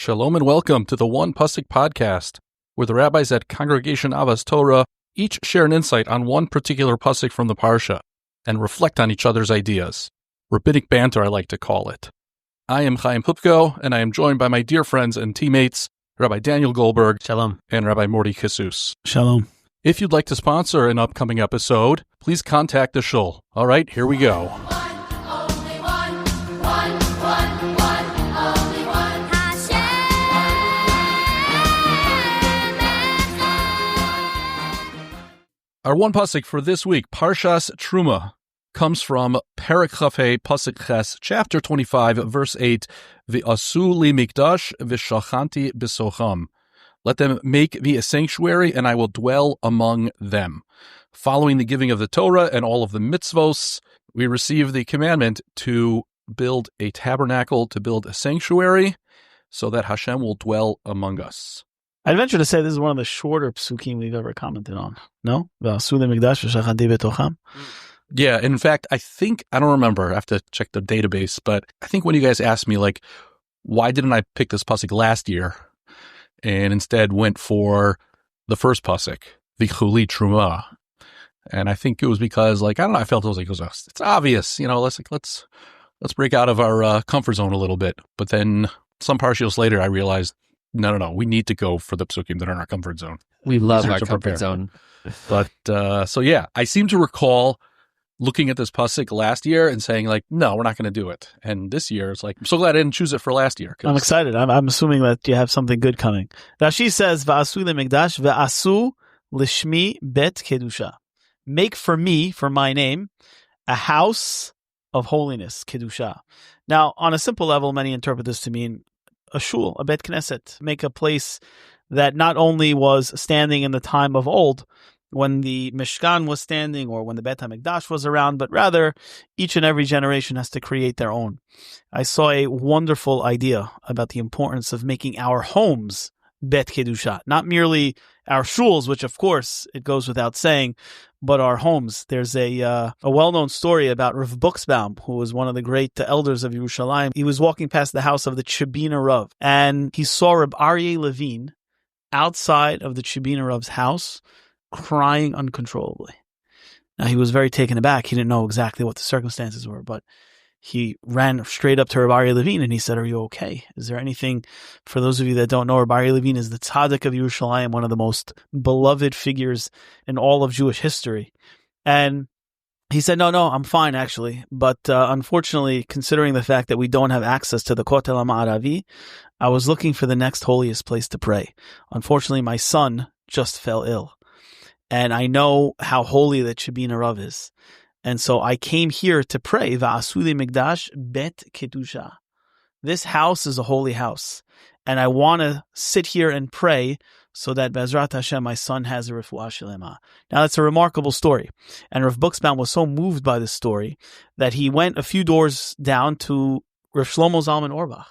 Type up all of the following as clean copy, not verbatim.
Shalom and welcome to the One Pasuk podcast, where the rabbis at Congregation Avas Torah each share an insight on one particular pasuk from the parsha and reflect on each other's ideas. Rabbinic banter, I like to call it. I am Chaim Pupko, and I am joined by my dear friends and teammates, Rabbi Daniel Goldberg Shalom. and Rabbi Morty Jesus. Shalom. If you'd like to sponsor an upcoming episode, please contact the shul. All right, here we go. Our one pasuk for this week, Parshas Terumah, comes from Perek Chafei Pasuk Ches, chapter 25, verse 8, V'asu li mikdash v'shachanti b'socham. Let them make me a sanctuary, and I will dwell among them. Following the giving of the Torah and all of the mitzvos, we receive the commandment to build a tabernacle, to build a sanctuary, so that Hashem will dwell among us. I'd venture to say this is one of the shorter psukim we've ever commented on. No? V'asu li mikdash v'shachanti b'tocham. Yeah, in fact, I don't remember, I have to check the database, but I think when you guys asked me, like, why didn't I pick this pasuk last year and instead went for the first pasuk, the Chuli Terumah. And I think it was because, like, I don't know, I felt it's obvious, let's break out of our comfort zone a little bit. But then some parshas later, I realized, no, we need to go for the psukim that are in our comfort zone. We love our comfort zone. But, so yeah, I seem to recall looking at this pasuk last year and saying, like, no, we're not going to do it. And this year, it's like, I'm so glad I didn't choose it for last year. I'm excited. I'm assuming that you have something good coming. Rashi says, V'asu li mikdash v'asu lishmi bet kedusha. Make for me, for my name, a house of holiness, kedusha. Now, on a simple level, many interpret this to mean a shul, a bet knesset. Make a place that not only was standing in the time of old, when the Mishkan was standing or when the Bet HaMikdash was around, but rather each and every generation has to create their own. I saw a wonderful idea about the importance of making our homes Bet Kedusha, not merely our shuls, which of course it goes without saying, but our homes. There's a well-known story about Rav Buxbaum, who was one of the great elders of Yerushalayim. He was walking past the house of the Chibina Rav, and he saw Reb Aryeh Levine outside of the Chibina Rav's house, crying uncontrollably. Now, he was very taken aback. He didn't know exactly what the circumstances were, but he ran straight up to Rabbi Aryeh Levine and he said, "Are you okay? Is there anything?" For those of you that don't know, Rabbi Aryeh Levine is the tzaddik of Yerushalayim, one of the most beloved figures in all of Jewish history. And he said, no, I'm fine, actually. But unfortunately, considering the fact that we don't have access to the Kotel HaMa'aravi, I was looking for the next holiest place to pray. Unfortunately, my son just fell ill. And I know how holy that Chibina Rav is. And so I came here to pray, V'asu li mikdash bet kedusha. This house is a holy house. And I want to sit here and pray so that Be'ezrat Hashem, my son, has a refuah shlema. Now, that's a remarkable story. And Rav Buxbaum was so moved by this story that he went a few doors down to Rav Shlomo Zalman Auerbach.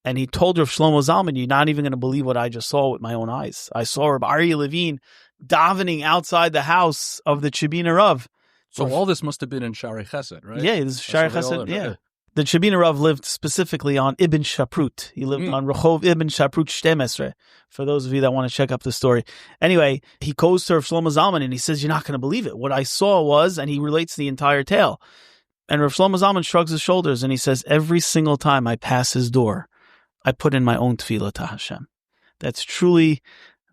And he told Rav Shlomo Zalman, "You're not even going to believe what I just saw with my own eyes. I saw Rabbi Aryeh Levine davening outside the house of the Chibina Rav." So all this must have been in Shari Chesed, right? Yeah, this is Shari Chesed, yeah. The Chibina Rav lived specifically on Ibn Shaprut. He lived on Rehov Ibn Shaprut Shtemesre, for those of you that want to check up the story. Anyway, he goes to Rav Shlomo Zalman and he says, "You're not going to believe it. What I saw was," and he relates the entire tale. And Rav Shlomo Zalman shrugs his shoulders and he says, "Every single time I pass his door, I put in my own tefillah to Hashem." That's truly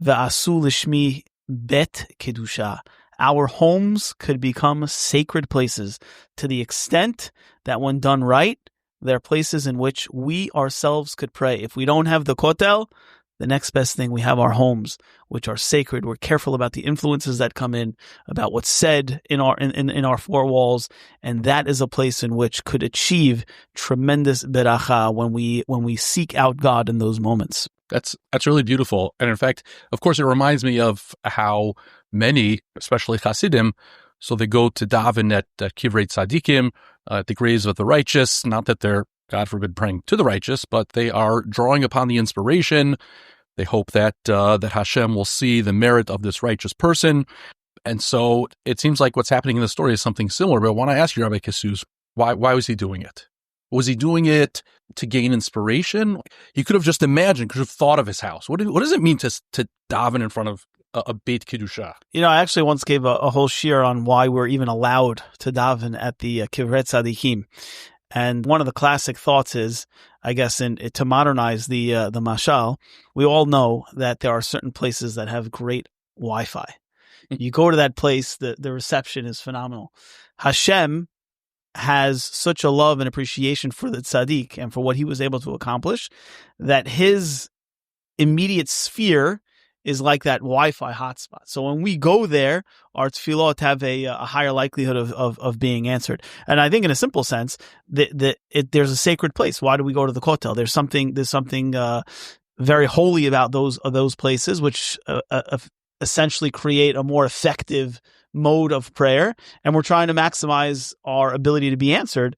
V'asu lishmi bet kedusha. Our homes could become sacred places to the extent that when done right, they're places in which we ourselves could pray. If we don't have the kotel, the next best thing, we have our homes, which are sacred. We're careful about the influences that come in, about what's said in our four walls, and that is a place in which could achieve tremendous beracha when we seek out God in those moments. That's really beautiful. And in fact, of course, it reminds me of how many, especially Hasidim, so they go to daven at Kivrei Tzadikim, the graves of the righteous. Not that they're, God forbid, praying to the righteous, but they are drawing upon the inspiration. They hope that Hashem will see the merit of this righteous person. And so it seems like what's happening in the story is something similar. But I want to ask you, Rabbi Jesus, why was he doing it? Was he doing it to gain inspiration? He could have just imagined, could have thought of his house. What does it mean to daven in front of a Beit Kedusha? I actually once gave a whole shiur on why we're even allowed to daven at the Kivrei Tzadikim. And one of the classic thoughts is, I guess, to modernize the mashal, we all know that there are certain places that have great Wi-Fi. You go to that place, the reception is phenomenal. Hashem has such a love and appreciation for the tzaddik and for what he was able to accomplish that his immediate sphere is like that Wi-Fi hotspot. So when we go there, our tefillot have a higher likelihood of being answered. And I think in a simple sense, there's a sacred place. Why do we go to the kotel? There's something very holy about those places, which essentially create a more effective mode of prayer, and we're trying to maximize our ability to be answered.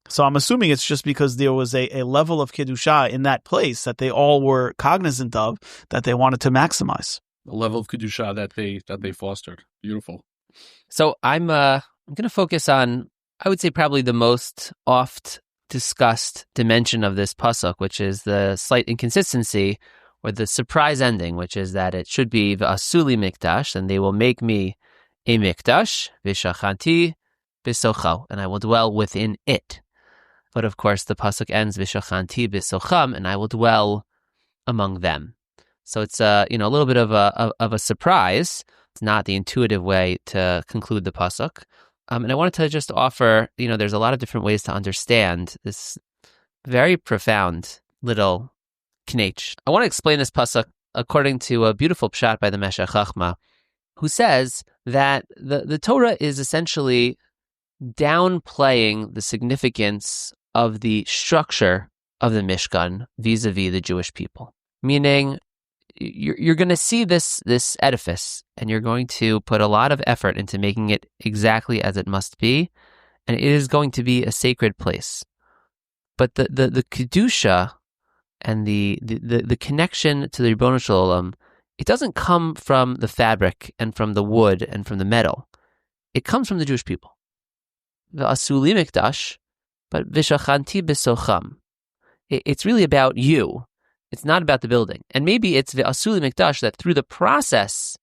So I'm assuming it's just because there was a level of Kedusha in that place that they all were cognizant of, that they wanted to maximize. The level of Kedusha that they fostered. Beautiful. So I'm going to focus on, I would say, probably the most oft discussed dimension of this pasuk, which is the slight inconsistency or the surprise ending, which is that it should be v'asuli mikdash, and they will make me a mikdash, v'shachanti b'socho, and I will dwell within it. But of course, the pasuk ends v'shachanti b'socham, and I will dwell among them. So it's a little bit of a surprise. It's not the intuitive way to conclude the pasuk. And I wanted to just offer, there's a lot of different ways to understand this very profound little knetch. I want to explain this pasuk according to a beautiful pshat by the Meshech Chachma, who says that the Torah is essentially downplaying the significance of the structure of the Mishkan vis-a-vis the Jewish people. Meaning, you're going to see this edifice, and you're going to put a lot of effort into making it exactly as it must be, and it is going to be a sacred place. But the Kedusha and the connection to the Ribono Shel Olam, it doesn't come from the fabric and from the wood and from the metal. It comes from the Jewish people. V'asuli mikdash, but v'shachanti b'socham. It's really about you. It's not about the building. And maybe it's v'asuli mikdash, that through the process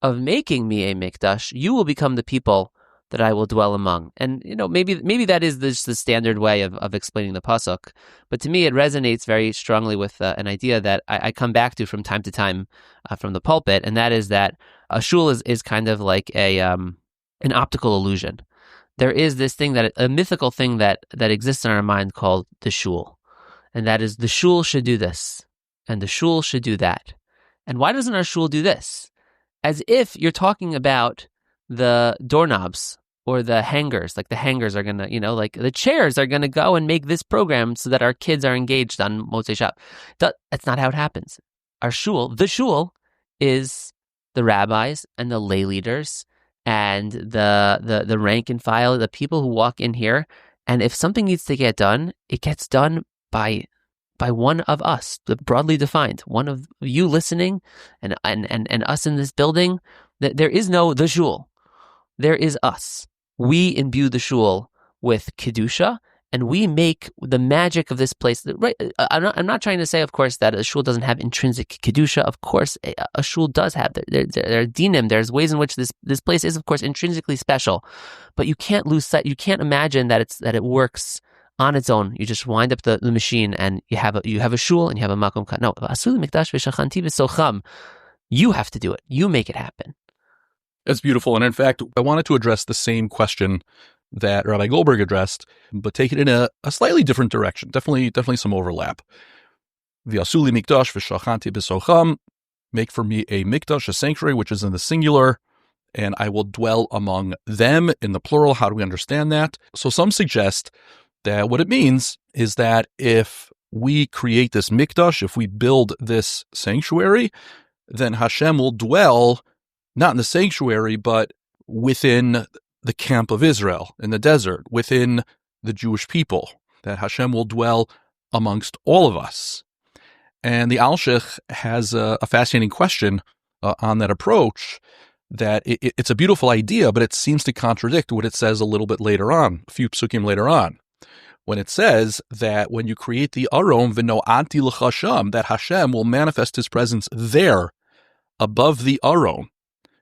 of making me a mikdash, you will become the people that I will dwell among. And, maybe that is just the standard way of explaining the pasuk. But to me, it resonates very strongly with an idea that I come back to from time to time from the pulpit, and that is that a shul is kind of like an optical illusion. There is this thing, a mythical thing that exists in our mind called the shul. And that is, the shul should do this, and the shul should do that. And why doesn't our shul do this? As if you're talking about the doorknobs or the hangers, like the hangers are going to, like the chairs are going to go and make this program so that our kids are engaged on Motzei Shabbat. That's not how it happens. Our shul, the shul, is the rabbis and the lay leaders and the rank and file, the people who walk in here. And if something needs to get done, it gets done by one of us, broadly defined, one of you listening and us in this building. There is no the shul. There is us. We imbue the shul with Kedusha, and we make the magic of this place. Right? I'm not trying to say, of course, that a shul doesn't have intrinsic Kedusha. Of course, a shul does have. There are dinim. There's ways in which this place is, of course, intrinsically special. But you can't lose sight. You can't imagine that it works on its own. You just wind up the machine, and you have a shul and you have a makom kat. No, asuli mikdash v'shachanti v'socham. You have to do it. You make it happen. It's beautiful. And in fact, I wanted to address the same question that Rabbi Goldberg addressed, but take it in a slightly different direction. Definitely some overlap. V'asuli mikdash v'shachanti b'socham. Make for me a mikdash, a sanctuary, which is in the singular, and I will dwell among them in the plural. How do we understand that? So some suggest that what it means is that if we create this mikdash, if we build this sanctuary, then Hashem will dwell not in the sanctuary, but within the camp of Israel, in the desert, within the Jewish people, that Hashem will dwell amongst all of us. And the Alshich has a fascinating question on that approach, that it's a beautiful idea, but it seems to contradict what it says a little bit later on, a few psukim later on, when it says that when you create the Aron v'no'anti l'chasham, that Hashem will manifest his presence there, above the Aron,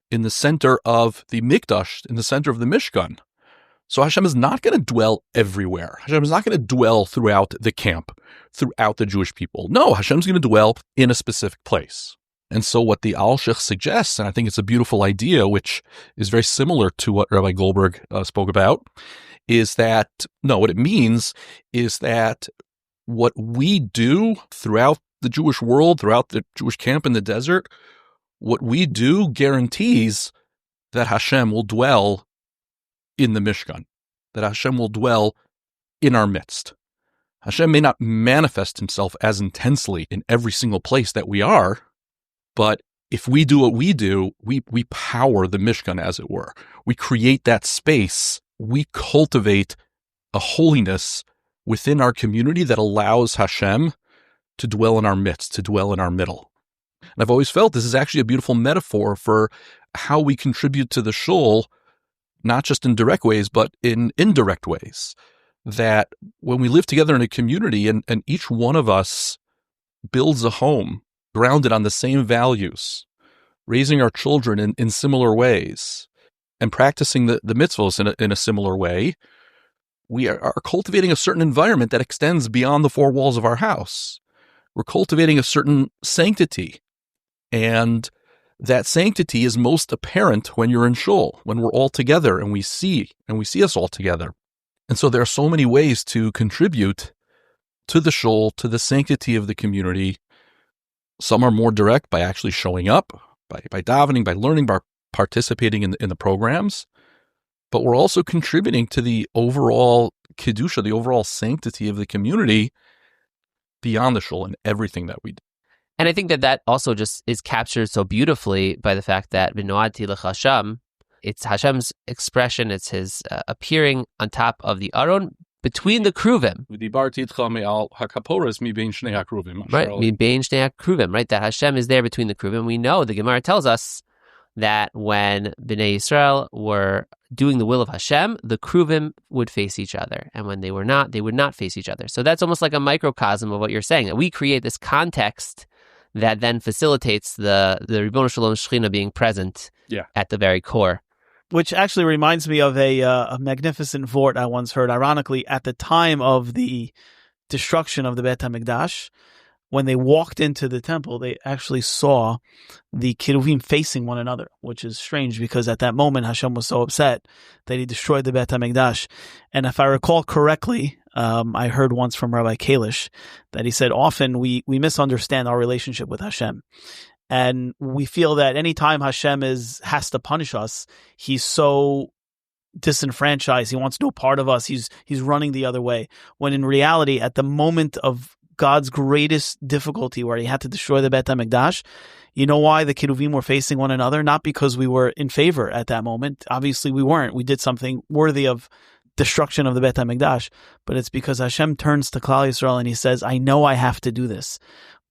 in the center of the Mikdash, in the center of the Mishkan. So Hashem is not going to dwell everywhere. Hashem is not going to dwell throughout the camp, throughout the Jewish people. No, Hashem's going to dwell in a specific place. And so what the Alshich suggests, and I think it's a beautiful idea, which is very similar to what Rabbi Goldberg spoke about, is that, no, what it means is that what we do throughout the Jewish world, throughout the Jewish camp in the desert, what we do guarantees that Hashem will dwell in the Mishkan, that Hashem will dwell in our midst. Hashem may not manifest himself as intensely in every single place that we are, but if we do what we do, we power the Mishkan, as it were. We create that space. We cultivate a holiness within our community that allows Hashem to dwell in our midst, to dwell in our middle. And I've always felt this is actually a beautiful metaphor for how we contribute to the shul, not just in direct ways, but in indirect ways. That when we live together in a community and each one of us builds a home grounded on the same values, raising our children in similar ways, and practicing the mitzvos in a similar way, we are cultivating a certain environment that extends beyond the four walls of our house. We're cultivating a certain sanctity. And that sanctity is most apparent when you're in shul, when we're all together and we see us all together. And so there are so many ways to contribute to the shul, to the sanctity of the community. Some are more direct by actually showing up, by davening, by learning, by participating in the programs. But we're also contributing to the overall kedusha, the overall sanctity of the community beyond the shul and everything that we do. And I think that also just is captured so beautifully by the fact that V'no'anti l'chasham, it's Hashem's expression, it's his appearing on top of the Aron between the Kruvim. Right, mibein shnei hakruvim, right? That Hashem is there between the Kruvim. We know, the Gemara tells us that when Bnei Yisrael were doing the will of Hashem, the Kruvim would face each other. And when they were not, they would not face each other. So that's almost like a microcosm of what you're saying, that we create this context that then facilitates the Ribono Shalom Shechina being present at the very core. Which actually reminds me of a magnificent vort I once heard. Ironically, at the time of the destruction of the Beit HaMikdash, when they walked into the temple, they actually saw the Keruvim facing one another, which is strange because at that moment Hashem was so upset that he destroyed the Beit HaMikdash. And if I recall correctly, I heard once from Rabbi Kalish that he said often we misunderstand our relationship with Hashem. And we feel that anytime Hashem has to punish us, he's so disenfranchised. He wants no part of us. He's running the other way. When in reality, at the moment of God's greatest difficulty where he had to destroy the Beit HaMikdash, you know why the Keruvim were facing one another? Not because we were in favor at that moment. Obviously we weren't. We did something worthy of destruction of the Beit HaMikdash, but it's because Hashem turns to Klal Yisrael and he says, I know I have to do this,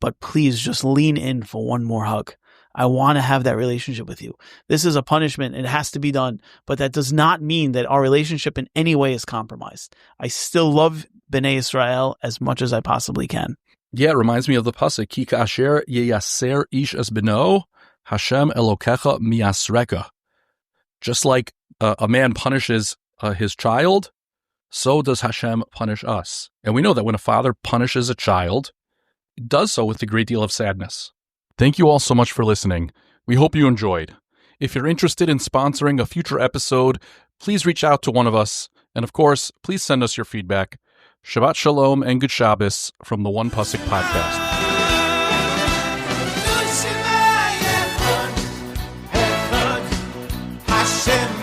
but please just lean in for one more hug. I want to have that relationship with you. This is a punishment. It has to be done. But that does not mean that our relationship in any way is compromised. I still love Bnei Israel as much as I possibly can. Yeah, it reminds me of the pasuk, Ki ka'asher yeyaser ish es beno, Hashem Elokecha miyasreka. Just like a man punishes his child, so does Hashem punish us. And we know that when a father punishes a child, he does so with a great deal of sadness. Thank you all so much for listening. We hope you enjoyed. If you're interested in sponsoring a future episode, please reach out to one of us. And of course, please send us your feedback. Shabbat Shalom and Good Shabbos from the One Pasuk Podcast. Hashem